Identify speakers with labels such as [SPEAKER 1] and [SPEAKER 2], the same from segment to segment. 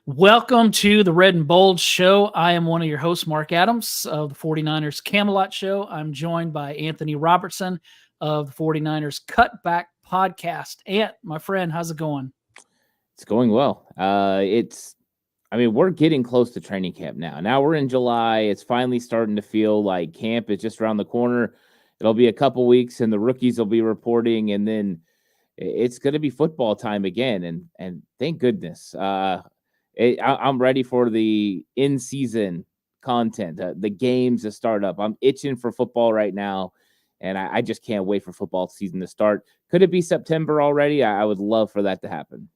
[SPEAKER 1] Welcome to the Red and Bold Show. I am one of your hosts, Marc Adams of the 49ers Camelot Show. I'm joined by Anthony Robertson of the 49ers Cutback Podcast. Ant, my friend, how's it going?
[SPEAKER 2] It's going well. We're getting close to training camp now. Now we're in July. It's finally starting to feel like camp is just around the corner. It'll be a couple weeks and the rookies will be reporting, and then it's going to be football time again. And thank goodness. I'm ready for the in-season content, the games to start up. I'm itching for football right now, and I just can't wait for football season to start. Could it be September already? I would love for that to happen.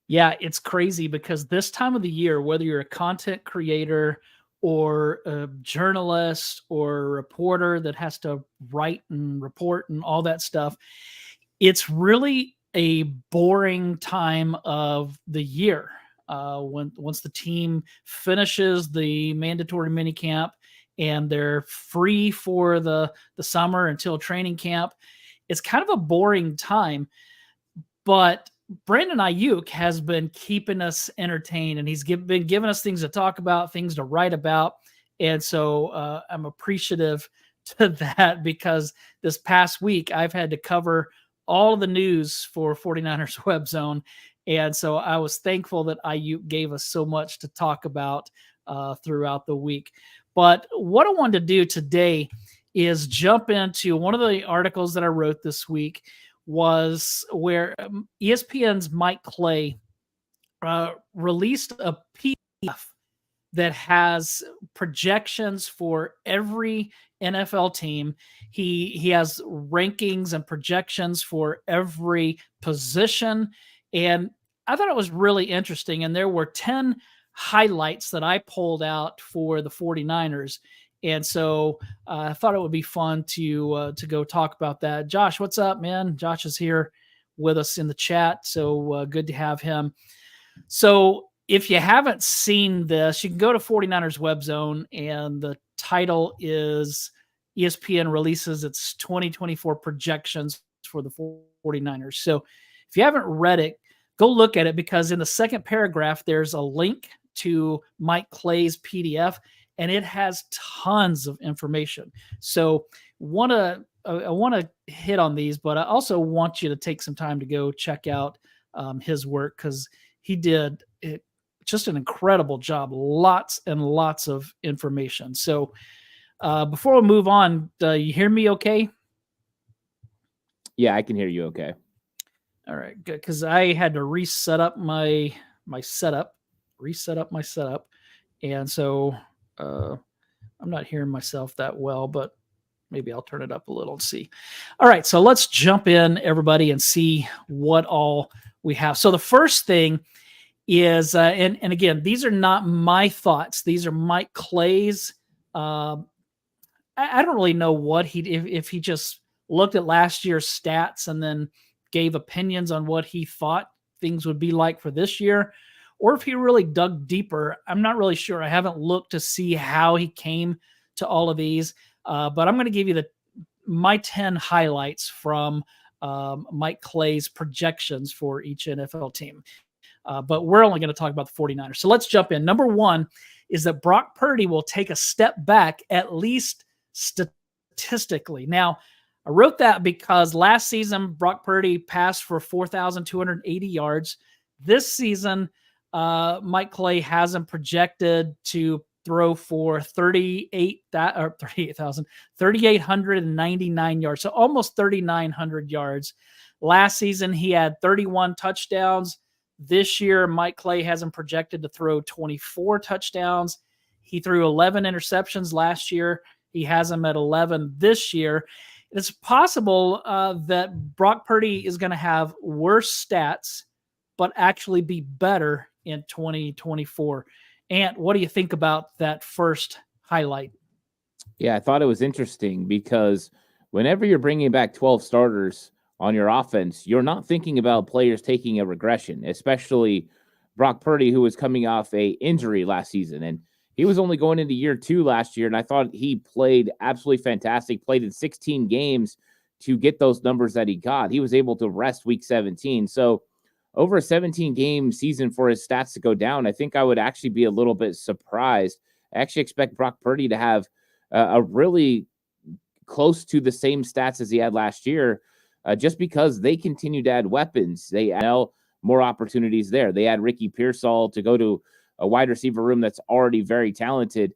[SPEAKER 1] Yeah, it's crazy because this time of the year, whether you're a content creator or a journalist or a reporter that has to write and report and all that stuff, it's really a boring time of the year. Once the team finishes the mandatory minicamp and they're free for the summer until training camp, it's kind of a boring time. But Brandon Aiyuk has been keeping us entertained, and he's been giving us things to talk about, things to write about. And so I'm appreciative to that because this past week I've had to cover all of the news for 49ers Web Zone. And so I was thankful that Aiyuk gave us so much to talk about throughout the week. But what I wanted to do today is jump into one of the articles that I wrote this week was where ESPN's Mike Clay released a PDF that has projections for every NFL team. He has rankings and projections for every position. And I thought it was really interesting. And there were 10 highlights that I pulled out for the 49ers. And so I thought it would be fun to go talk about that. Josh, what's up, man? Josh is here with us in the chat. So good to have him. So if you haven't seen this, you can go to 49ers Web Zone, and the title is ESPN releases its 2024 projections for the 49ers. So if you haven't read it, go look at it, because in the second paragraph, there's a link to Mike Clay's PDF, and it has tons of information. So I want to hit on these, but I also want you to take some time to go check out his work, because he did just an incredible job. Lots and lots of information. So before we move on, you hear me okay?
[SPEAKER 2] Yeah, I can hear you okay.
[SPEAKER 1] All right, good, because I had to reset up my setup, and so I'm not hearing myself that well, but maybe I'll turn it up a little and see. All right, so let's jump in, everybody, and see what all we have. So the first thing is, and again, these are not my thoughts; these are Mike Clay's. I don't really know what if he just looked at last year's stats and then gave opinions on what he thought things would be like for this year, or if he really dug deeper. I'm not really sure. I haven't looked to see how he came to all of these, but I'm going to give you my 10 highlights from Mike Clay's projections for each NFL team. But we're only going to talk about the 49ers. So let's jump in. Number one is that Brock Purdy will take a step back, at least statistically. Now, I wrote that because last season, Brock Purdy passed for 4,280 yards. This season, Mike Clay has him projected to throw for 3,899 yards, so almost 3,900 yards. Last season, he had 31 touchdowns. This year, Mike Clay has him projected to throw 24 touchdowns. He threw 11 interceptions last year. He has him at 11 this year. It's possible that Brock Purdy is going to have worse stats, but actually be better in 2024. Ant, what do you think about that first highlight?
[SPEAKER 2] Yeah, I thought it was interesting because whenever you're bringing back 12 starters on your offense, you're not thinking about players taking a regression, especially Brock Purdy, who was coming off a injury last season. And he was only going into year 2 last year, and I thought he played absolutely fantastic, played in 16 games to get those numbers that he got. He was able to rest week 17. So over a 17-game season for his stats to go down, I think I would actually be a little bit surprised. I actually expect Brock Purdy to have a really close to the same stats as he had last year, just because they continue to add weapons. They add more opportunities there. They add Ricky Pearsall to go to a wide receiver room that's already very talented.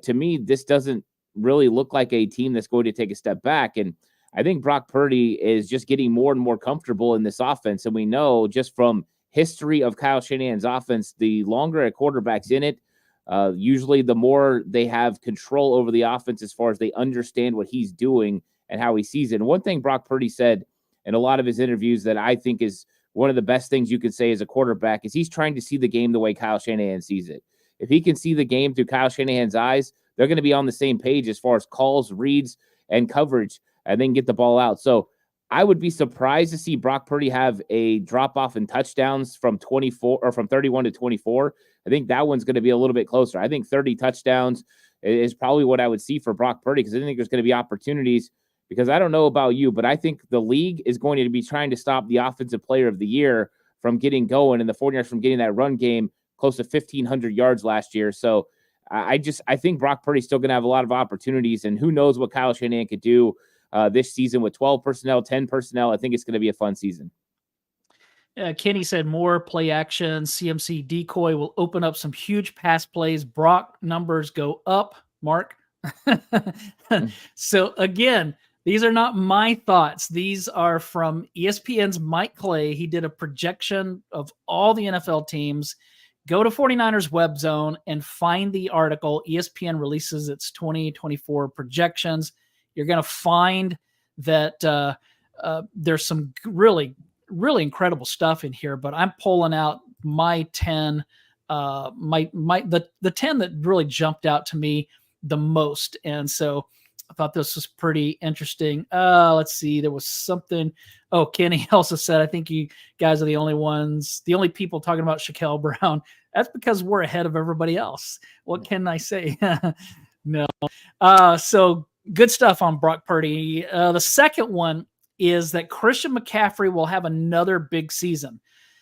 [SPEAKER 2] To me, this doesn't really look like a team that's going to take a step back. And I think Brock Purdy is just getting more and more comfortable in this offense. And we know just from history of Kyle Shanahan's offense, the longer a quarterback's in it, usually the more they have control over the offense as far as they understand what he's doing and how he sees it. And one thing Brock Purdy said in a lot of his interviews that I think is one of the best things you could say as a quarterback is he's trying to see the game the way Kyle Shanahan sees it. If he can see the game through Kyle Shanahan's eyes, they're going to be on the same page as far as calls, reads, and coverage, and then get the ball out. So I would be surprised to see Brock Purdy have a drop-off in touchdowns from 24 or from 31 to 24. I think that one's going to be a little bit closer. I think 30 touchdowns is probably what I would see for Brock Purdy, because I think there's going to be opportunities, because I don't know about you, but I think the league is going to be trying to stop the offensive player of the year from getting going and the 49ers from getting that run game close to 1,500 yards last year. So I think Brock Purdy's still going to have a lot of opportunities, and who knows what Kyle Shanahan could do this season with 12 personnel, 10 personnel. I think it's going to be a fun season.
[SPEAKER 1] Kenny said more play action. CMC decoy will open up some huge pass plays. Brock numbers go up, Marc. So again, these are not my thoughts. These are from ESPN's Mike Clay. He did a projection of all the NFL teams. Go to 49ers web zone and find the article. ESPN releases its 2024 projections. You're going to find that there's some really, really incredible stuff in here, but I'm pulling out my 10, the 10 that really jumped out to me the most. And so I thought this was pretty interesting. Let's see. There was something. Oh, Kenny also said, I think you guys are the only people talking about Shaquille Brown. That's because we're ahead of everybody else. What can I say? No. So good stuff on Brock Purdy. The second one is that Christian McCaffrey will have another big season.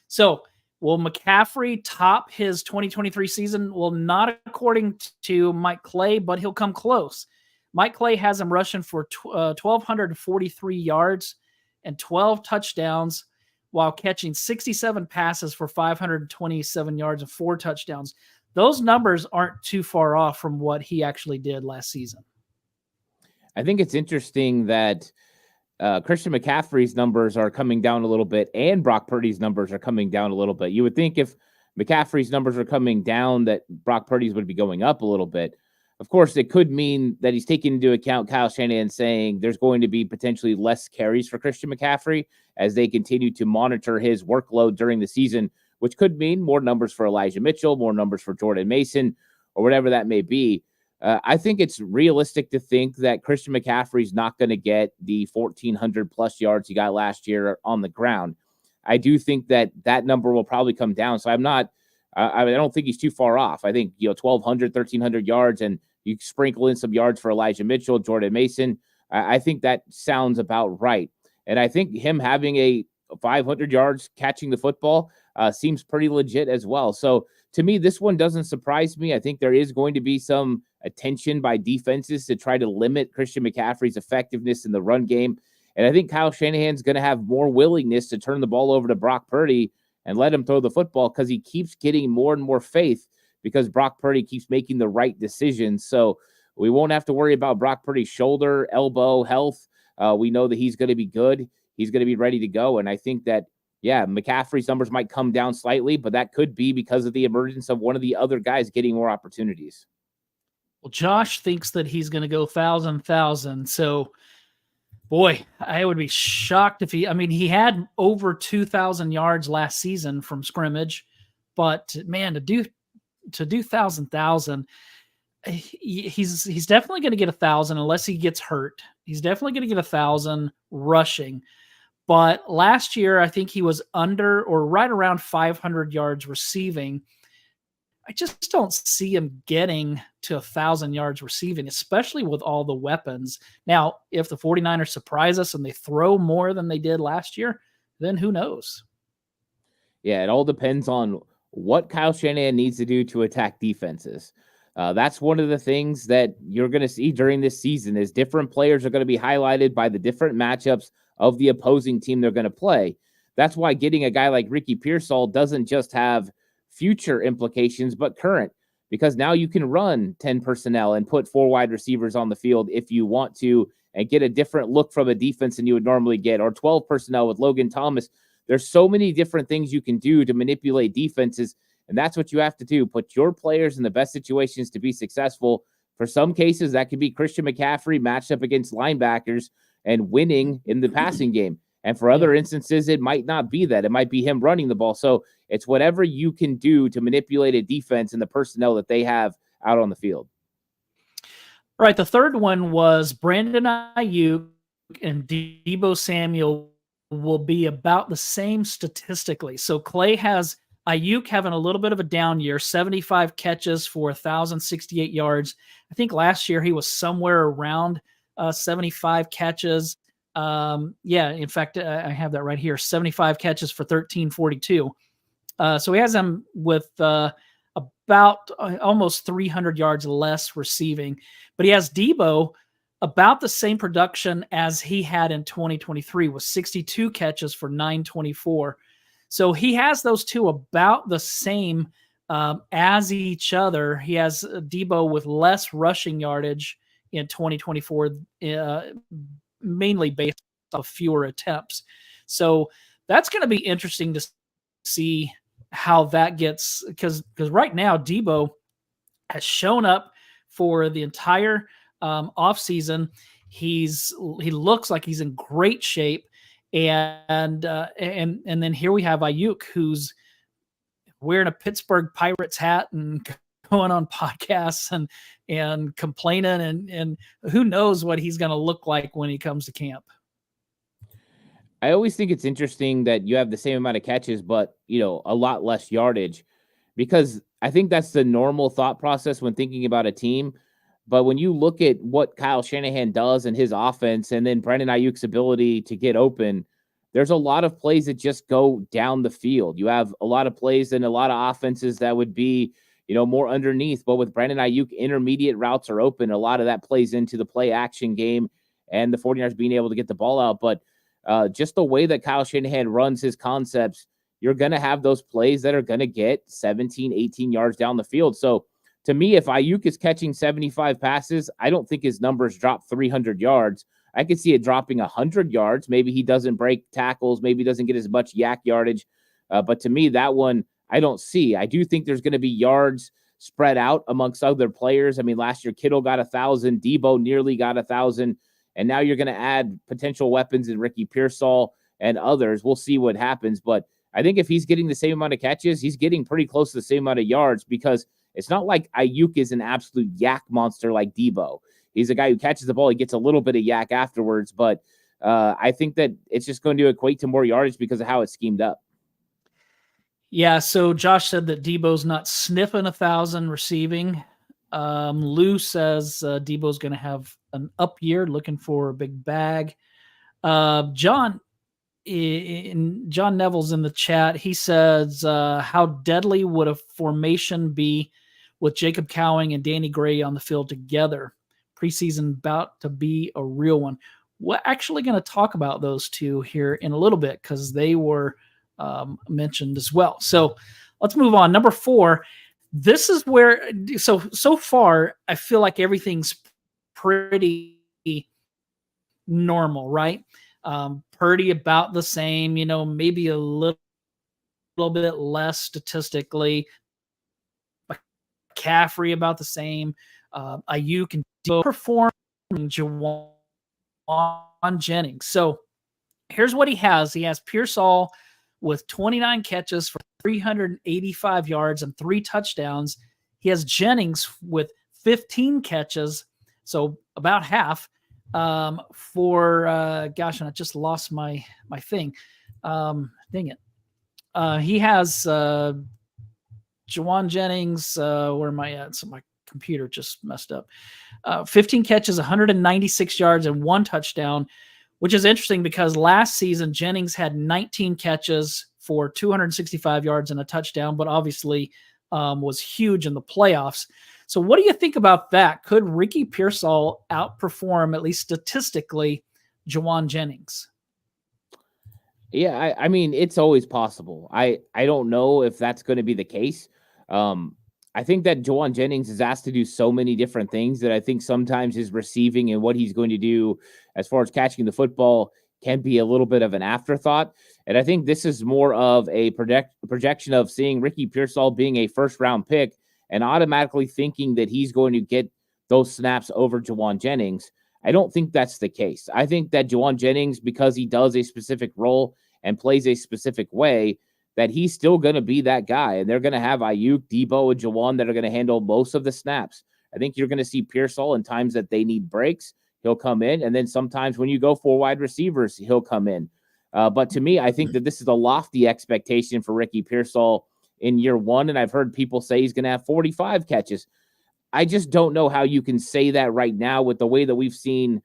[SPEAKER 1] So will McCaffrey top his 2023 season? Well, not according to Mike Clay, but he'll come close. Mike Clay has him rushing for 1,243 yards and 12 touchdowns while catching 67 passes for 527 yards and 4 touchdowns. Those numbers aren't too far off from what he actually did last season.
[SPEAKER 2] I think it's interesting that Christian McCaffrey's numbers are coming down a little bit and Brock Purdy's numbers are coming down a little bit. You would think if McCaffrey's numbers are coming down that Brock Purdy's would be going up a little bit. Of course, it could mean that he's taking into account Kyle Shanahan saying there's going to be potentially less carries for Christian McCaffrey as they continue to monitor his workload during the season, which could mean more numbers for Elijah Mitchell, more numbers for Jordan Mason, or whatever that may be. I think it's realistic to think that Christian McCaffrey's not going to get the 1,400 plus yards he got last year on the ground. I do think that number will probably come down. So I don't think he's too far off. I think, 1,200, 1,300 yards, and you sprinkle in some yards for Elijah Mitchell, Jordan Mason. I think that sounds about right. And I think him having a 500 yards catching the football seems pretty legit as well. So to me, this one doesn't surprise me. I think there is going to be some attention by defenses to try to limit Christian McCaffrey's effectiveness in the run game. And I think Kyle Shanahan's going to have more willingness to turn the ball over to Brock Purdy and let him throw the football because he keeps getting more and more faith because Brock Purdy keeps making the right decisions. So we won't have to worry about Brock Purdy's shoulder, elbow, health. We know that he's going to be good. He's going to be ready to go. And I think that, McCaffrey's numbers might come down slightly, but that could be because of the emergence of one of the other guys getting more opportunities.
[SPEAKER 1] Well, Josh thinks that he's going to go 1,000. So, boy, I would be shocked if he had over 2,000 yards last season from scrimmage, but man, to do 1,000, he's definitely going to get 1,000 unless he gets hurt. He's definitely going to get 1,000 rushing. But last year, I think he was under or right around 500 yards receiving. I just don't see him getting to 1,000 yards receiving, especially with all the weapons. Now, if the 49ers surprise us and they throw more than they did last year, then who knows?
[SPEAKER 2] Yeah, it all depends on what Kyle Shanahan needs to do to attack defenses. That's one of the things that you're going to see during this season is different players are going to be highlighted by the different matchups of the opposing team they're going to play. That's why getting a guy like Ricky Pearsall doesn't just have future implications, but current, because now you can run 10 personnel and put 4 wide receivers on the field if you want to and get a different look from a defense than you would normally get, or 12 personnel with Logan Thomas. There's so many different things you can do to manipulate defenses, and that's what you have to do. Put your players in the best situations to be successful. For some cases, that could be Christian McCaffrey matched up against linebackers and winning in the passing game. And for other instances, it might not be that. It might be him running the ball. So it's whatever you can do to manipulate a defense and the personnel that they have out on the field.
[SPEAKER 1] All right, the third one was Brandon Aiyuk and Deebo Samuel will be about the same statistically. So Clay has Aiyuk having a little bit of a down year, 75 catches for 1,068 yards. I think last year he was somewhere around 75 catches. In fact, I have that right here, 75 catches for 1,342. So he has him with about almost 300 yards less receiving, but he has Deebo about the same production as he had in 2023 with 62 catches for 924. So he has those two about the same as each other. He has Deebo with less rushing yardage in 2024, mainly based off fewer attempts. So that's going to be interesting to see how that gets, because right now Deebo has shown up for the entire offseason. He looks like he's in great shape, and then here we have Aiyuk, who's wearing a Pittsburgh Pirates hat and going on podcasts and complaining, and who knows what he's going to look like when he comes to camp.
[SPEAKER 2] I always think it's interesting that you have the same amount of catches, but, a lot less yardage, because I think that's the normal thought process when thinking about a team. But when you look at what Kyle Shanahan does and his offense, and then Brandon Aiyuk's ability to get open, there's a lot of plays that just go down the field. You have a lot of plays and a lot of offenses that would be, more underneath. But with Brandon Aiyuk, intermediate routes are open. A lot of that plays into the play action game and the 49ers being able to get the ball out. But just the way that Kyle Shanahan runs his concepts, you're going to have those plays that are going to get 17, 18 yards down the field. So to me, if Aiyuk is catching 75 passes, I don't think his numbers drop 300 yards. I could see it dropping 100 yards. Maybe he doesn't break tackles. Maybe he doesn't get as much yak yardage. But to me, that one, I don't see. I do think there's going to be yards spread out amongst other players. I mean, last year, Kittle got 1,000. Deebo nearly got 1,000. And now you're going to add potential weapons in Ricky Pearsall and others. We'll see what happens. But I think if he's getting the same amount of catches, he's getting pretty close to the same amount of yards, because it's not like Aiyuk is an absolute yak monster like Deebo. He's a guy who catches the ball. He gets a little bit of yak afterwards. But I think that it's just going to equate to more yardage because of how it's schemed up.
[SPEAKER 1] Yeah, so Josh said that Deebo's not sniffing 1,000 receiving. Lou says Deebo's going to have an up year, looking for a big bag. John Neville's in the chat. He says, how deadly would a formation be with Jacob Cowing and Danny Gray on the field together? Preseason about to be a real one. We're actually going to talk about those two here in a little bit, because they were mentioned as well. So let's move on. Number 4. This is where, so far, I feel like everything's pretty normal, right? Purdy about the same, maybe a little bit less statistically. McCaffrey about the same. Aiyuk and Deebo performing. Juwan Jennings. So here's what he has. He has Pearsall with 29 catches for 385 yards and 3 touchdowns. He has Jennings with 15 catches, so about half, for and I just lost my thing. Dang it. He has Juwan Jennings. Where am I at? So my computer just messed up. 15 catches, 196 yards, and 1 touchdown, which is interesting because last season Jennings had 19 catches for 265 yards and a touchdown, but obviously was huge in the playoffs. So what do you think about that? Could Ricky Pearsall outperform, at least statistically, Jauan Jennings?
[SPEAKER 2] Yeah, I mean, it's always possible. I don't know if that's going to be the case. I think that Jauan Jennings is asked to do so many different things that I think sometimes his receiving and what he's going to do as far as catching the football can be a little bit of an afterthought. And I think this is more of a projection of seeing Ricky Pearsall being a first-round pick and automatically thinking that he's going to get those snaps over Jauan Jennings. I don't think that's the case. I think that Jauan Jennings, because he does a specific role and plays a specific way, that he's still going to be that guy. And they're going to have Aiyuk, Debo, and Jauan that are going to handle most of the snaps. I think you're going to see Pearsall in times that they need breaks. He'll come in. And then sometimes when you go for wide receivers, he'll come in. But to me, I think that this is a lofty expectation for Ricky Pearsall in year one. And I've heard people say he's going to have 45 catches. I just don't know how you can say that right now with the way that we've seen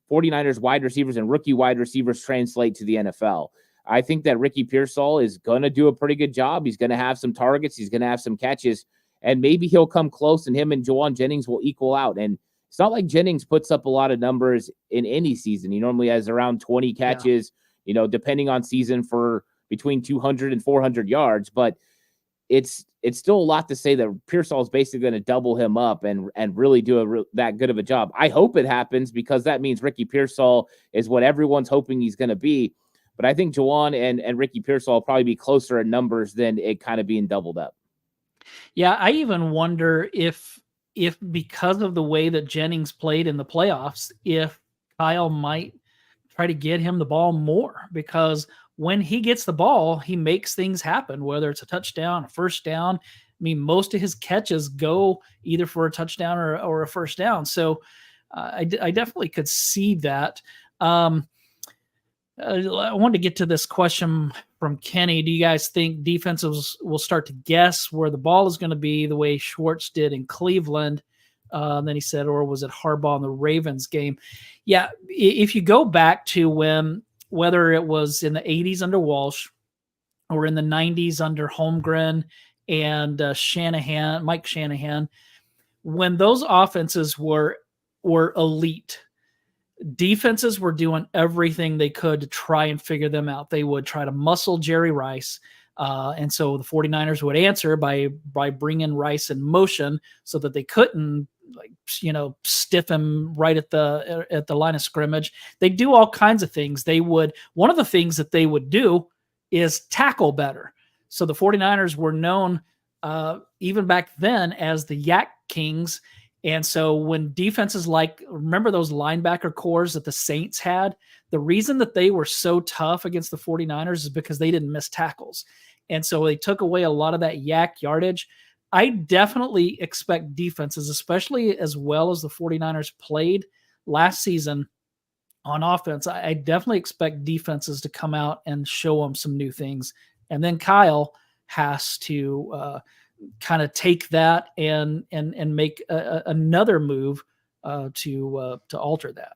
[SPEAKER 2] 49ers wide receivers and rookie wide receivers translate to the NFL. I think that Ricky Pearsall is going to do a pretty good job. He's going to have some targets. He's going to have some catches, and maybe he'll come close, and him and Jauan Jennings will equal out. And it's not like Jennings puts up a lot of numbers in any season. He normally has around 20 catches, depending on season, for between 200 and 400 yards. But it's still a lot to say that Pearsall is basically going to double him up and really do that good of a job. I hope it happens, because that means Ricky Pearsall is what everyone's hoping he's going to be. But I think Jauan and Ricky Pearsall will probably be closer in numbers than it kind of being doubled up.
[SPEAKER 1] Yeah, I even wonder if because of the way that Jennings played in the playoffs, if Kyle might try to get him the ball more, because when he gets the ball, he makes things happen, whether it's a touchdown, a first down. I mean, most of his catches go either for a touchdown or a first down. So I definitely could see that. I wanted to get to this question from Kenny. Do you guys think defenses will start to guess where the ball is going to be the way Schwartz did in Cleveland? Then he said, or was it Harbaugh in the Ravens game? Yeah, if you go back to whether it was in the 80s under Walsh or in the 90s under Holmgren and Mike Shanahan, when those offenses were elite, defenses were doing everything they could to try and figure them out. They would try to muscle Jerry Rice. And so the 49ers would answer by bringing Rice in motion so that they couldn't stiff him right at the line of scrimmage. They do all kinds of things. One of the things that they would do is tackle better. So the 49ers were known even back then as the Yak Kings. And so when defenses remember those linebacker cores that the Saints had, the reason that they were so tough against the 49ers is because they didn't miss tackles. And so they took away a lot of that yak yardage. I definitely expect defenses, especially as well as the 49ers played last season on offense, I definitely expect defenses to come out and show them some new things. And then Kyle has to kind of take that and make another move to alter that.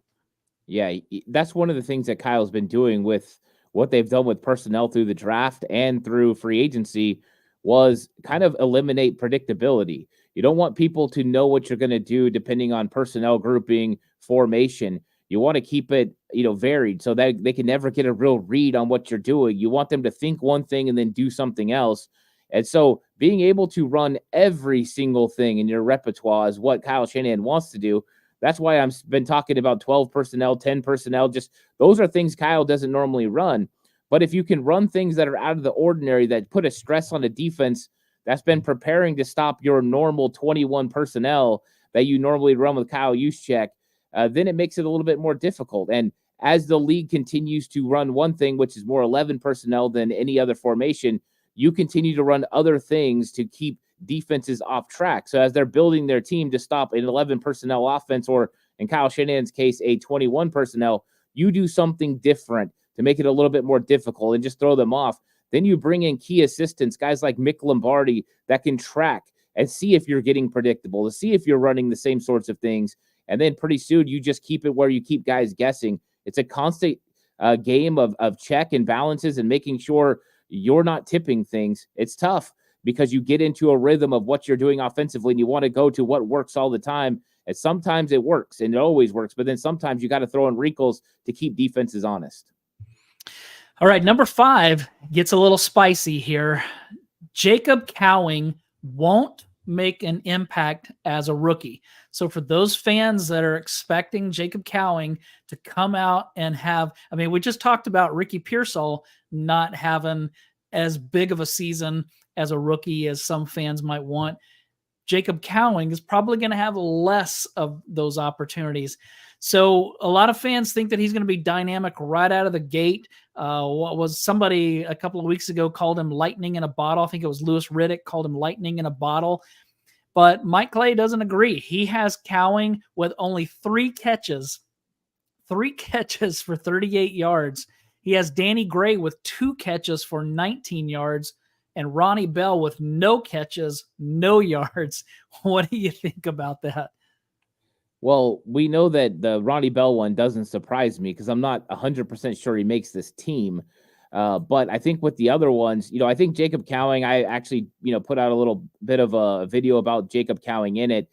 [SPEAKER 2] Yeah, that's one of the things that Kyle's been doing with what they've done with personnel through the draft and through free agency, was kind of eliminate predictability. You don't want people to know what you're going to do depending on personnel grouping, formation. You want to keep it, varied so that they can never get a real read on what you're doing. You want them to think one thing and then do something else. And so being able to run every single thing in your repertoire is what Kyle Shanahan wants to do. That's why I've been talking about 12 personnel, 10 personnel. Just those are things Kyle doesn't normally run. But if you can run things that are out of the ordinary, that put a stress on a defense that's been preparing to stop your normal 21 personnel that you normally run with Kyle Juszczyk, then it makes it a little bit more difficult. And as the league continues to run one thing, which is more 11 personnel than any other formation, you continue to run other things to keep defenses off track. So as they're building their team to stop an 11 personnel offense, or in Kyle Shanahan's case, a 21 personnel, you do something different to make it a little bit more difficult and just throw them off. Then you bring in key assistants, guys like Mick Lombardi, that can track and see if you're getting predictable, to see if you're running the same sorts of things. And then pretty soon you just keep it where you keep guys guessing. It's a constant game of check and balances and making sure you're not tipping things, it's tough because you get into a rhythm of what you're doing offensively and you want to go to what works all the time. And sometimes it works and it always works, but then sometimes you got to throw in wrinkles to keep defenses honest.
[SPEAKER 1] All right, number 5 gets a little spicy here. Jacob Cowing won't make an impact as a rookie. So for those fans that are expecting Jacob Cowing to come out and have, I mean, we just talked about Ricky Pearsall not having as big of a season as a rookie as some fans might want. Jacob Cowing is probably going to have less of those opportunities. So a lot of fans think that he's going to be dynamic right out of the gate. What was somebody a couple of weeks ago called him lightning in a bottle? I think it was Louis Riddick called him lightning in a bottle. But Mike Clay doesn't agree. He has Cowing with only 3 catches for 38 yards. He has Danny Gray with 2 catches for 19 yards. And Ronnie Bell with no catches, no yards. What do you think about that?
[SPEAKER 2] Well, we know that the Ronnie Bell one doesn't surprise me because I'm not 100% sure he makes this team. But I think with the other ones, I think Jacob Cowing, I actually, put out a little bit of a video about Jacob Cowing in it.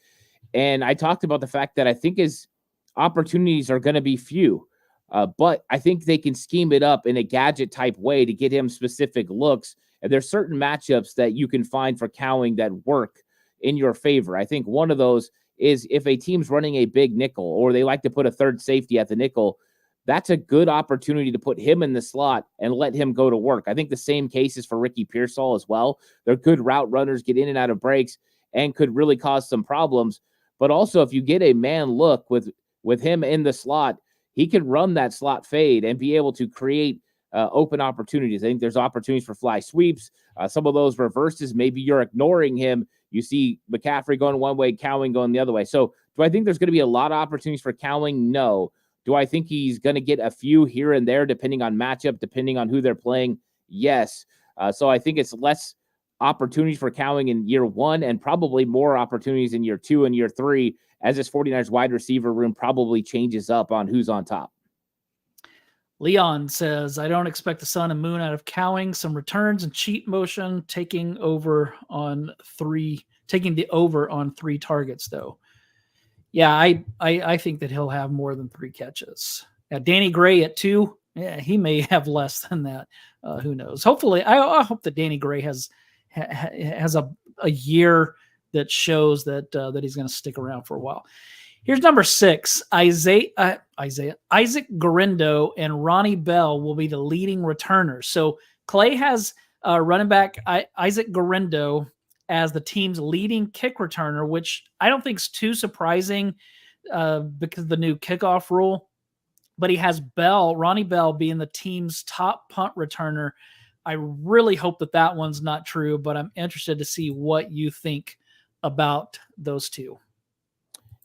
[SPEAKER 2] And I talked about the fact that I think his opportunities are going to be few. But I think they can scheme it up in a gadget type way to get him specific looks. And there's certain matchups that you can find for Cowing that work in your favor. I think one of those is if a team's running a big nickel or they like to put a third safety at the nickel, that's a good opportunity to put him in the slot and let him go to work. I think the same case is for Ricky Pearsall as well. They're good route runners, get in and out of breaks, and could really cause some problems. But also, if you get a man look with him in the slot, he can run that slot fade and be able to create open opportunities. I think there's opportunities for fly sweeps. Some of those reverses, maybe you're ignoring him. You see McCaffrey going one way, Cowing going the other way. So do I think there's going to be a lot of opportunities for Cowing? No. Do I think he's going to get a few here and there depending on matchup, depending on who they're playing? Yes. So I think it's less opportunities for Cowing in year 1 and probably more opportunities in year 2 and year 3 as this 49ers wide receiver room probably changes up on who's on top.
[SPEAKER 1] Leon says, I don't expect the sun and moon out of Cowing. Some returns and cheat motion, taking the over on 3 targets, though. Yeah, I think that he'll have more than 3 catches. Danny Gray at 2, yeah, he may have less than that. Who knows? Hopefully, I hope that Danny Gray has a year that shows that he's going to stick around for a while. Here's number 6. Isaac Garindo and Ronnie Bell will be the leading returners. So Clay has running back Isaac Garindo as the team's leading kick returner, which I don't think is too surprising because of the new kickoff rule. But he has Ronnie Bell being the team's top punt returner. I really hope that one's not true, but I'm interested to see what you think about those two.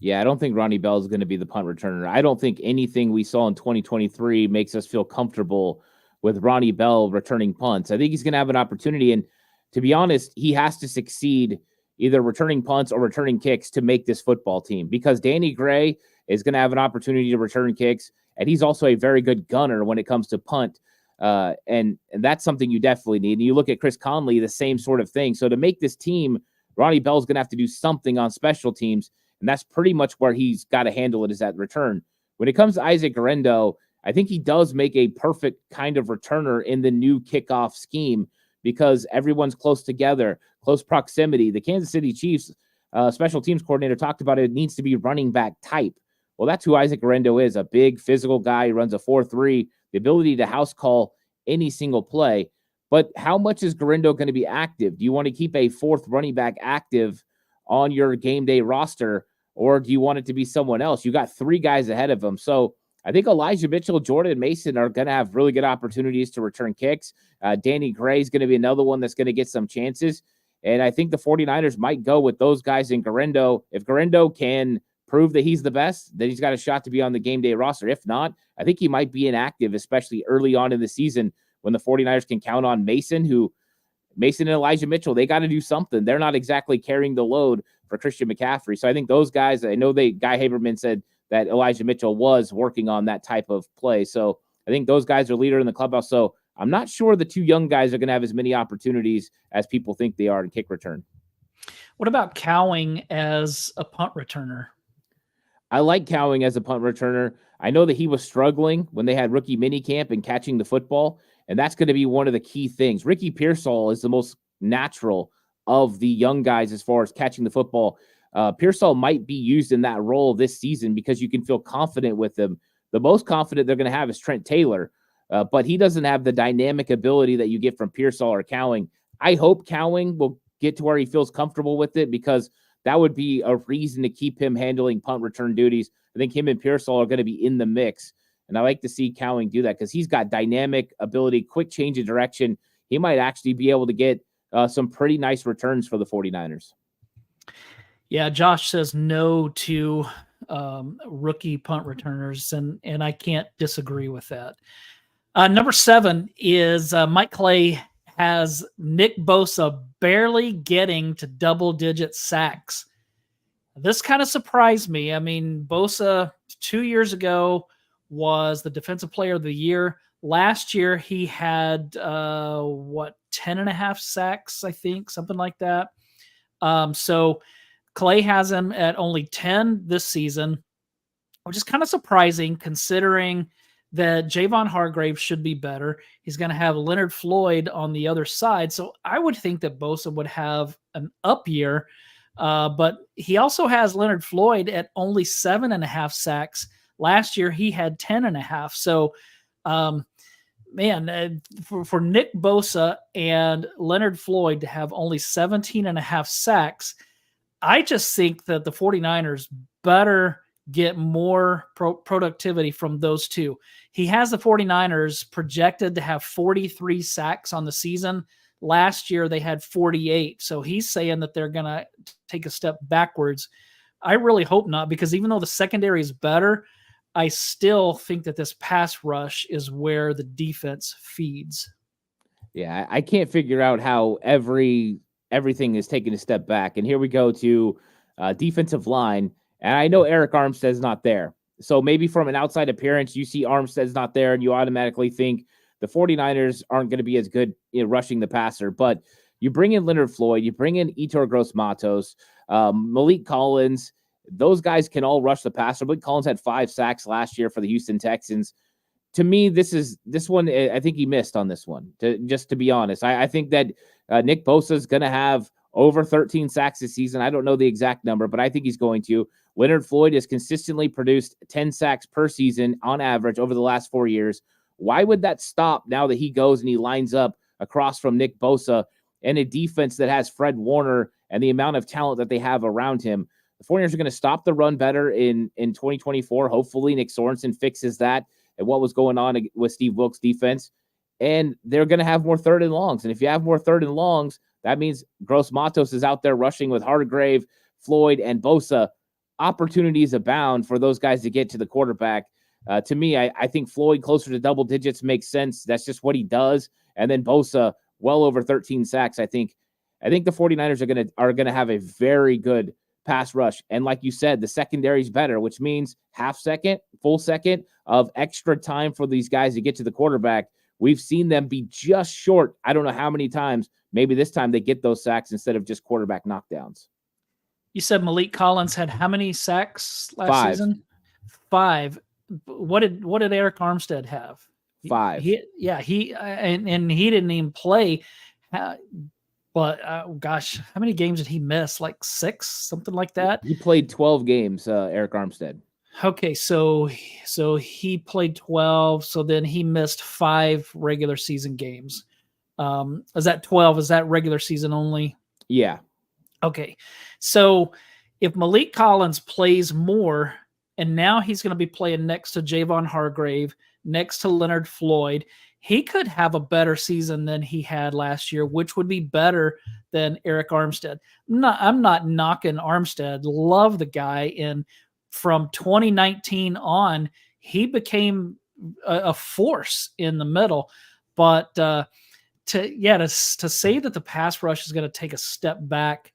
[SPEAKER 2] Yeah, I don't think Ronnie Bell is going to be the punt returner. I don't think anything we saw in 2023 makes us feel comfortable with Ronnie Bell returning punts. I think he's going to have an opportunity. And to be honest, he has to succeed either returning punts or returning kicks to make this football team because Danny Gray is going to have an opportunity to return kicks. And he's also a very good gunner when it comes to punt. And that's something you definitely need. And you look at Chris Conley, the same sort of thing. So to make this team, Ronnie Bell's going to have to do something on special teams. And that's pretty much where he's got to handle it is at return. When it comes to Isaac Garindo, I think he does make a perfect kind of returner in the new kickoff scheme because everyone's close together, close proximity. The Kansas City Chiefs special teams coordinator talked about it needs to be running back type. Well, that's who Isaac Garindo is, a big physical guy. He runs a 4.3, the ability to house call any single play. But how much is Garindo going to be active? Do you want to keep a 4th running back active on your game day roster, or do you want it to be someone else? You got 3 guys ahead of him. So I think Elijah Mitchell, Jordan Mason are going to have really good opportunities to return kicks. Danny Gray is going to be another one that's going to get some chances. And I think the 49ers might go with those guys in Garindo. If Garindo can prove that he's the best, then he's got a shot to be on the game day roster. If not, I think he might be inactive, especially early on in the season when the 49ers can count on Mason and Elijah Mitchell. They got to do something. They're not exactly carrying the load for Christian McCaffrey. So I think those guys, I know Guy Haberman said that Elijah Mitchell was working on that type of play. So I think those guys are leader in the clubhouse. So I'm not sure the two young guys are going to have as many opportunities as people think they are in kick return.
[SPEAKER 1] What about Cowing as a punt returner?
[SPEAKER 2] I like Cowing as a punt returner. I know that he was struggling when they had rookie minicamp and catching the football, and that's going to be one of the key things. Ricky Pearsall is the most natural of the young guys as far as catching the football. Pearsall might be used in that role this season because you can feel confident with him. The most confident they're going to have is Trent Taylor, but he doesn't have the dynamic ability that you get from Pearsall or Cowing. I hope Cowing will get to where he feels comfortable with it, because that would be a reason to keep him handling punt return duties. I think him and Pearsall are going to be in the mix, and I like to see Cowing do that because he's got dynamic ability, quick change of direction. He might actually be able to get some pretty nice returns for the 49ers.
[SPEAKER 1] Yeah, Josh says no to rookie punt returners, and I can't disagree with that. Number 7 is Mike Clay has Nick Bosa barely getting to double-digit sacks. This kind of surprised me. I mean, Bosa 2 years ago was the Defensive Player of the Year. Last year, he had, 10.5 sacks, I think, something like that. So Clay has him at only 10 this season, which is kind of surprising considering that Javon Hargrave should be better. He's going to have Leonard Floyd on the other side. So I would think that Bosa would have an up year, but he also has Leonard Floyd at only 7.5 sacks. Last year, he had 10.5. So, for Nick Bosa and Leonard Floyd to have only 17.5 sacks, I just think that the 49ers better get more productivity from those two. He has the 49ers projected to have 43 sacks on the season. Last year, they had 48. So he's saying that they're going to take a step backwards. I really hope not, because even though the secondary is better, I still think that this pass rush is where the defense feeds.
[SPEAKER 2] Yeah, I can't figure out how everything is taking a step back. And here we go to defensive line. And I know Eric Armstead's not there. So maybe from an outside appearance, you see Armstead's not there and you automatically think the 49ers aren't going to be as good rushing the passer. But you bring in Leonard Floyd, you bring in Yetur Gross-Matos, Malik Collins. Those guys can all rush the passer. Malik Collins had 5 sacks last year for the Houston Texans. To me, this one, I think he missed on this one, just to be honest. I think that Nick Bosa is going to have over 13 sacks this season. I don't know the exact number, but I think he's going to. Leonard Floyd has consistently produced 10 sacks per season on average over the last 4 years. Why would that stop now that he goes and he lines up across from Nick Bosa and a defense that has Fred Warner and the amount of talent that they have around him? The 49ers are going to stop the run better in 2024. Hopefully Nick Sorensen fixes that and what was going on with Steve Wilkes' defense. And they're going to have more 3rd and longs. And if you have more 3rd and longs, that means Gross-Matos is out there rushing with Hargrave, Floyd, and Bosa. Opportunities abound for those guys to get to the quarterback. To me, I think Floyd closer to double digits makes sense. That's just what he does. And then Bosa, well over 13 sacks. I think the 49ers are gonna have a very good pass rush. And like you said, the secondary is better, which means half second, full second of extra time for these guys to get to the quarterback. We've seen them be just short. I don't know how many times. Maybe this time they get those sacks instead of just quarterback knockdowns.
[SPEAKER 1] You said Malik Collins had how many sacks last season? 5. What did Eric Armstead have?
[SPEAKER 2] 5.
[SPEAKER 1] He didn't even play. But gosh, how many games did he miss? Like 6, something like that.
[SPEAKER 2] He played 12 games. Eric Armstead.
[SPEAKER 1] Okay, so he played 12. So then he missed 5 regular season games. Is that 12? Is that regular season only?
[SPEAKER 2] Yeah.
[SPEAKER 1] Okay, so if Malik Collins plays more, and now he's going to be playing next to Javon Hargrave, next to Leonard Floyd, he could have a better season than he had last year, which would be better than Eric Armstead. I'm not knocking Armstead. Love the guy. And from 2019 on, he became a force in the middle. But to say that the pass rush is going to take a step back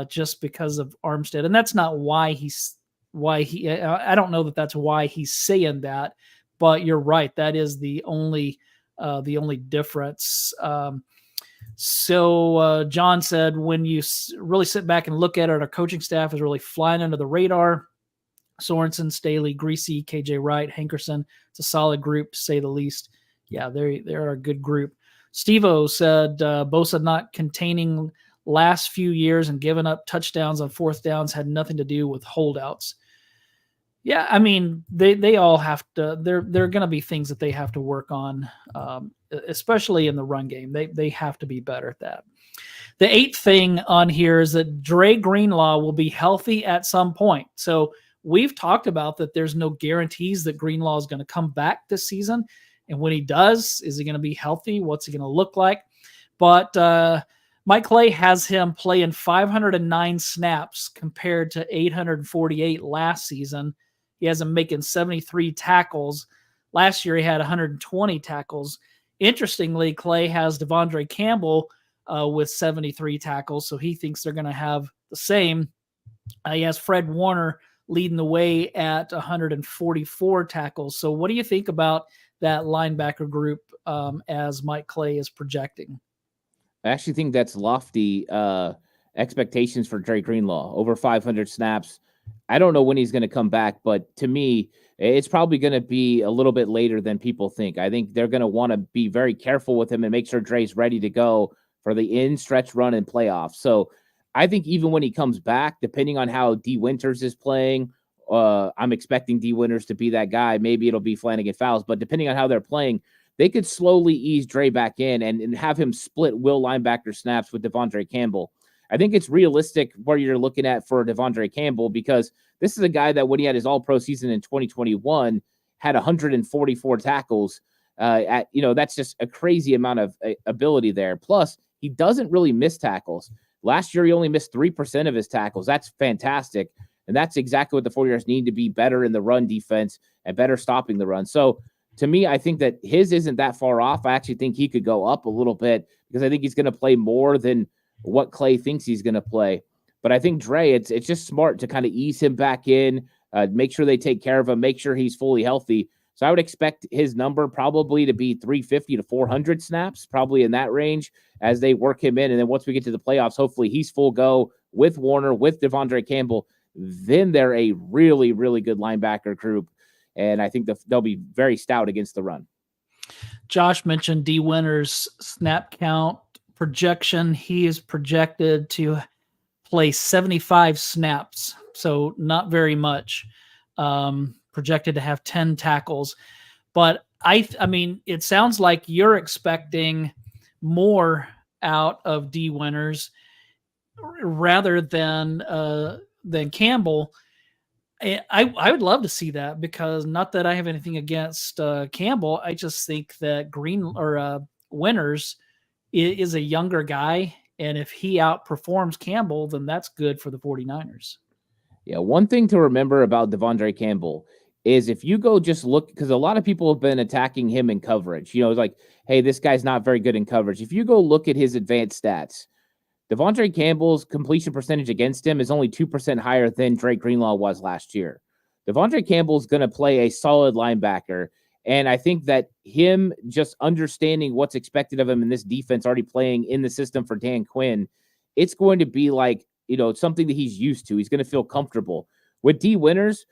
[SPEAKER 1] just because of Armstead, and that's not why I don't know that that's why he's saying that, but you're right. That is the only the only difference. So John said, when you really sit back and look at it, our coaching staff is really flying under the radar. Sorensen, Staley, Greasy, KJ Wright, Hankerson. It's a solid group, to say the least. Yeah, they're a good group. Steve-O said, Bosa not containing last few years and giving up touchdowns on fourth downs had nothing to do with holdouts. Yeah, I mean, they all have to. There are going to be things that they have to work on, especially in the run game. They have to be better at that. The 8th thing on here is that Dre Greenlaw will be healthy at some point. So we've talked about that there's no guarantees that Greenlaw is going to come back this season. And when he does, is he going to be healthy? What's he going to look like? But Mike Clay has him playing 509 snaps compared to 848 last season. He has him making 73 tackles. Last year, he had 120 tackles. Interestingly, Clay has Devondre Campbell with 73 tackles, so he thinks they're going to have the same. He has Fred Warner leading the way at 144 tackles. So what do you think about that linebacker group as Mike Clay is projecting?
[SPEAKER 2] I actually think that's lofty expectations for Dre Greenlaw, over 500 snaps. I don't know when he's going to come back, but to me, it's probably going to be a little bit later than people think. I think they're going to want to be very careful with him and make sure Dre's ready to go for the in-stretch run and playoffs. So I think even when he comes back, depending on how D. Winters is playing, I'm expecting D. Winters to be that guy. Maybe it'll be Flanagan Fowles, but depending on how they're playing, they could slowly ease Dre back in and have him split will linebacker snaps with Devondre Campbell. I think it's realistic where you're looking at for Devondre Campbell, because this is a guy that when he had his all-pro season in 2021 had 144 tackles. That's just a crazy amount of ability there. Plus, he doesn't really miss tackles. Last year, he only missed 3% of his tackles. That's fantastic. And that's exactly what the 49ers need to be better in the run defense and better stopping the run. So to me, I think that his isn't that far off. I actually think he could go up a little bit because I think he's going to play more than what Clay thinks he's going to play. But I think Dre, it's just smart to kind of ease him back in, make sure they take care of him, make sure he's fully healthy. So I would expect his number probably to be 350 to 400 snaps, probably in that range as they work him in. And then once we get to the playoffs, hopefully he's full go with Warner, with Devondre Campbell. Then they're a really, really good linebacker group. And I think they'll be very stout against the run.
[SPEAKER 1] Josh mentioned D. Winters' snap count projection. He is projected to play 75 snaps, so not very much. Projected to have 10 tackles. But I mean, it sounds like you're expecting more out of D. Winters rather than Campbell. I would love to see that, because not that I have anything against Campbell. I just think that Winters is a younger guy, and if he outperforms Campbell, then that's good for the 49ers.
[SPEAKER 2] Yeah, one thing to remember about Devondre Campbell is if you go just look, because a lot of people have been attacking him in coverage. It's like, hey, this guy's not very good in coverage. If you go look at his advanced stats, Devondre Campbell's completion percentage against him is only 2% higher than Dre Greenlaw was last year. Devondre Campbell's going to play a solid linebacker, and I think that him just understanding what's expected of him in this defense, already playing in the system for Dan Quinn, it's going to be like, something that he's used to. He's going to feel comfortable. With D. Winters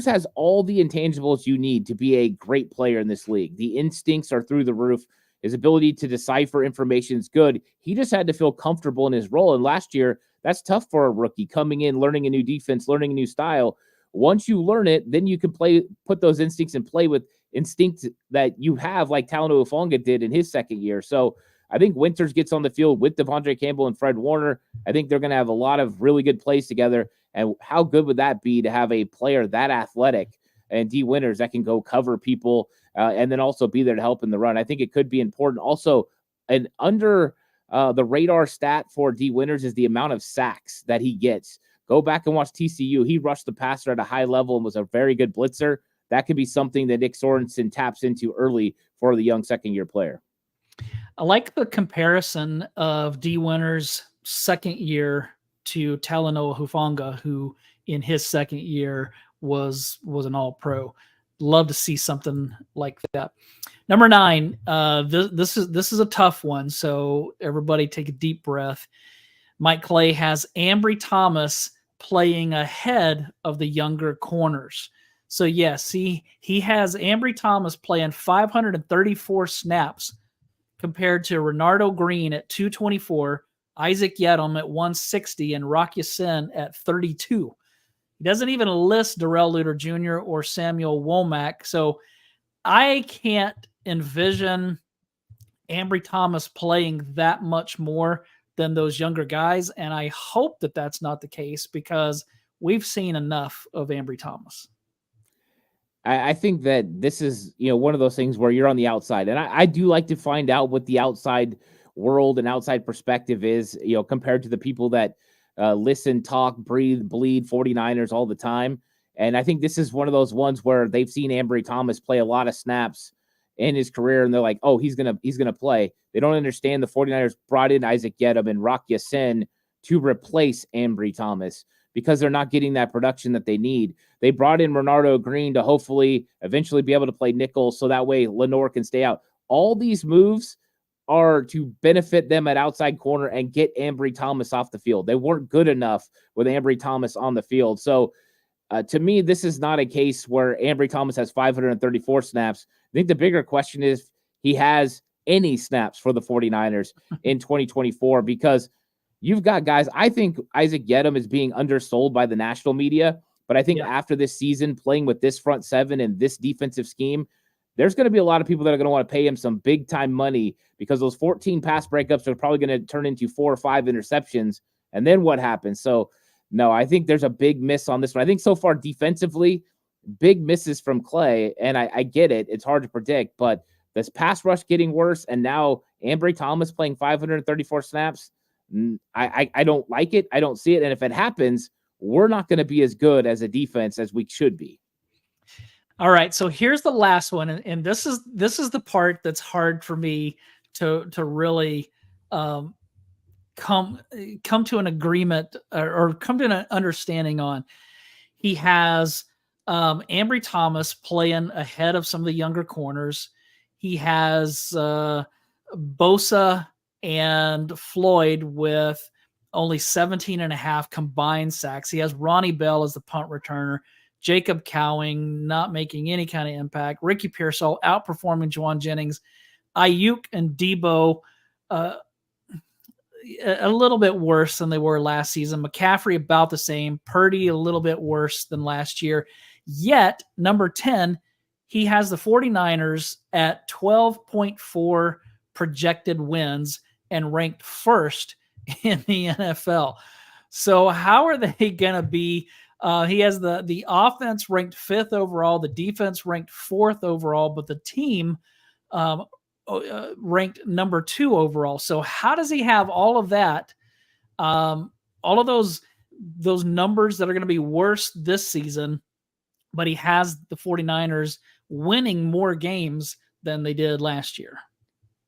[SPEAKER 2] has all the intangibles you need to be a great player in this league. The instincts are through the roof. His ability to decipher information is good. He just had to feel comfortable in his role. And last year, that's tough for a rookie coming in, learning a new defense, learning a new style. Once you learn it, then you can put those instincts and play with instincts that you have, like Talanoa Hufanga did in his second year. So I think Winters gets on the field with Devondre Campbell and Fred Warner. I think they're going to have a lot of really good plays together. And how good would that be to have a player that athletic and D. Winters that can go cover people and then also be there to help in the run? I think it could be important. Also, an under the radar stat for D. Winters is the amount of sacks that he gets. Go back and watch TCU. He rushed the passer at a high level and was a very good blitzer. That could be something that Nick Sorensen taps into early for the young second-year player.
[SPEAKER 1] I like the comparison of D. Winters' second year to Talanoa Hufanga, who in his second year was an all-pro. Love to see something like that. Number 9, this is a tough one, so everybody take a deep breath. Mike Clay has Ambry Thomas playing ahead of the younger corners. So yes, he has Ambry Thomas playing 534 snaps compared to Renardo Green at 224, Isaac Yedem at 160, and Rock Ya-Sin at 32. He doesn't even list Darrell Luter Jr. or Samuel Womack. So I can't envision Ambry Thomas playing that much more than those younger guys. And I hope that that's not the case, because we've seen enough of Ambry Thomas.
[SPEAKER 2] I think that this is, one of those things where you're on the outside. And I do like to find out what the outside world and outside perspective is, compared to the people that listen, talk, breathe, bleed 49ers all the time. And I think this is one of those ones where they've seen Ambry Thomas play a lot of snaps in his career, and they're like, oh, he's gonna play. They don't understand the 49ers brought in Isaac Yedem and Rock Ya-Sin to replace Ambry Thomas because they're not getting that production that they need. They brought in Renardo Green to hopefully eventually be able to play nickel, so that way Lenore can stay out. All these moves are to benefit them at outside corner and get Ambry Thomas off the field. They weren't good enough with Ambry Thomas on the field. So to me, this is not a case where Ambry Thomas has 534 snaps. I think the bigger question is he has any snaps for the 49ers in 2024, because you've got guys. I think Isaac Yedem is being undersold by the national media, but I think after this season, playing with this front seven and this defensive scheme, there's going to be a lot of people that are going to want to pay him some big time money, because those 14 pass breakups are probably going to turn into 4 or 5 interceptions. And then what happens? So no, I think there's a big miss on this one. I think so far defensively, big misses from Clay. And I get it. It's hard to predict, but this pass rush getting worse. And now Ambry Thomas playing 534 snaps. I don't like it. I don't see it. And if it happens, we're not going to be as good as a defense as we should be.
[SPEAKER 1] All right, so here's the last one, and this is the part that's hard for me to really come to an agreement or come to an understanding on. He has Ambry Thomas playing ahead of some of the younger corners. He has Bosa and Floyd with only 17.5 combined sacks. He has Ronnie Bell as the punt returner. Jacob Cowing not making any kind of impact. Ricky Pearsall outperforming Juwan Jennings. Aiyuk and Debo a little bit worse than they were last season. McCaffrey about the same. Purdy a little bit worse than last year. Yet, number 10, he has the 49ers at 12.4 projected wins and ranked first in the NFL. So how are they going to be? He has the offense ranked 5th overall, the defense ranked 4th overall, but the team ranked number 2 overall. So how does he have all of that? All of those numbers that are going to be worse this season, but he has the 49ers winning more games than they did last year.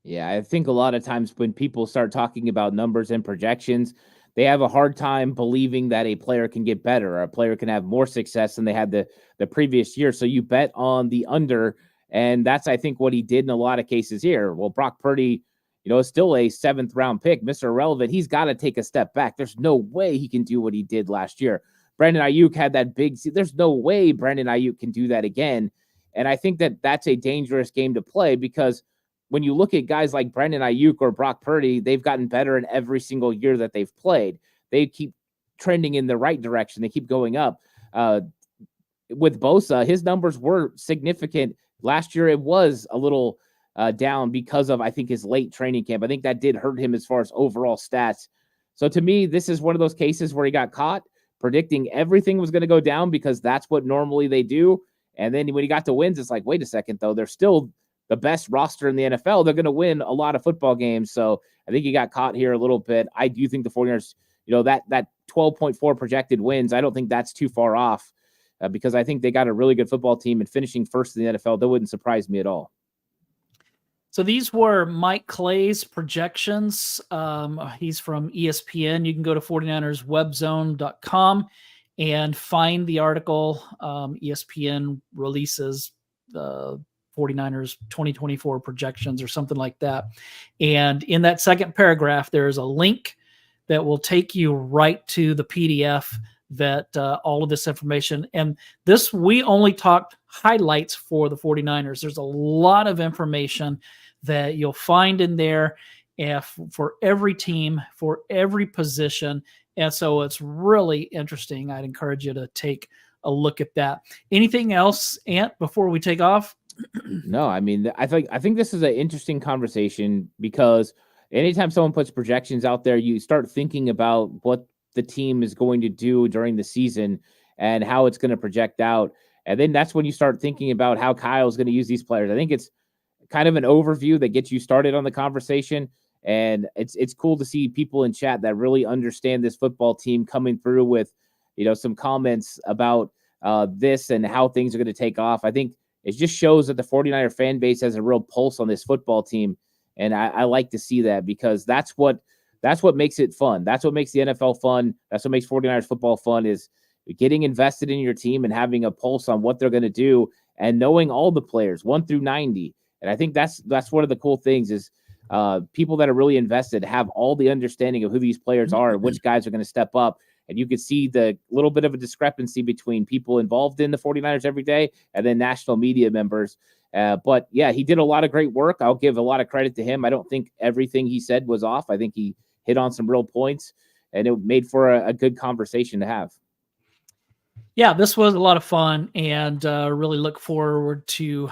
[SPEAKER 2] Yeah, I think a lot of times when people start talking about numbers and projections, they have a hard time believing that a player can get better or a player can have more success than they had the previous year. So you bet on the under, and that's, I think, what he did in a lot of cases here. Well, Brock Purdy, is still a 7th round pick, Mr. Irrelevant. He's got to take a step back. There's no way he can do what he did last year. Brandon Aiyuk had that big. There's no way Brandon Aiyuk can do that again. And I think that that's a dangerous game to play, because when you look at guys like Brandon Aiyuk or Brock Purdy, they've gotten better in every single year that they've played. They keep trending in the right direction. They keep going up. With Bosa, his numbers were significant. Last year, it was a little down because of, I think, his late training camp. I think that did hurt him as far as overall stats. So to me, this is one of those cases where he got caught predicting everything was going to go down, because that's what normally they do. And then when he got to wins, it's like, wait a second, though. They're still the best roster in the NFL. They're going to win a lot of football games. So I think he got caught here a little bit. I do think the 49ers, that 12.4 projected wins, I don't think that's too far off, because I think they got a really good football team, and finishing first in the NFL, that wouldn't surprise me at all.
[SPEAKER 1] So these were Mike Clay's projections. He's from ESPN. You can go to 49erswebzone.com and find the article. ESPN releases 49ers 2024 projections or something like that. And in that second paragraph, there's a link that will take you right to the PDF that all of this information. And this, we only talked highlights for the 49ers. There's a lot of information that you'll find in there for every team, for every position. And so it's really interesting. I'd encourage you to take a look at that. Anything else, Ant, before we take off?
[SPEAKER 2] No, I mean, I think this is an interesting conversation because anytime someone puts projections out there, you start thinking about what the team is going to do during the season and how it's going to project out. And then that's when you start thinking about how Kyle's going to use these players. I think it's kind of an overview that gets you started on the conversation. And it's cool to see people in chat that really understand this football team coming through with, some comments about this and how things are going to take off. I think it just shows that the 49er fan base has a real pulse on this football team. And I like to see that because that's what makes it fun. That's what makes the NFL fun. That's what makes 49ers football fun, is getting invested in your team and having a pulse on what they're going to do and knowing all the players 1 through 90. And I think that's one of the cool things is people that are really invested have all the understanding of who these players are and which guys are going to step up. And you could see the little bit of a discrepancy between people involved in the 49ers every day and then national media members. But yeah, he did a lot of great work. I'll give a lot of credit to him. I don't think everything he said was off. I think he hit on some real points, and it made for a good conversation to have.
[SPEAKER 1] Yeah, this was a lot of fun, and really look forward to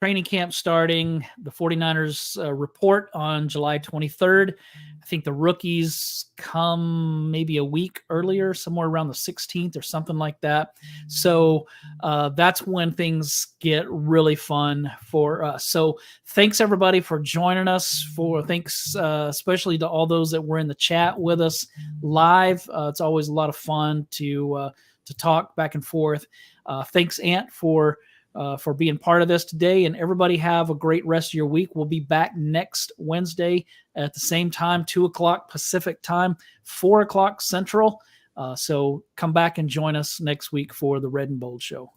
[SPEAKER 1] training camp starting. The 49ers report on July 23rd. I think the rookies come maybe a week earlier, somewhere around the 16th or something like that. So that's when things get really fun for us. So thanks everybody for joining us. Thanks especially to all those that were in the chat with us live. It's always a lot of fun to talk back and forth. Thanks, Ant, for being part of this today, and everybody have a great rest of your week. We'll be back next Wednesday at the same time, 2:00 Pacific time, 4:00 Central. So come back and join us next week for the Red and Bold Show.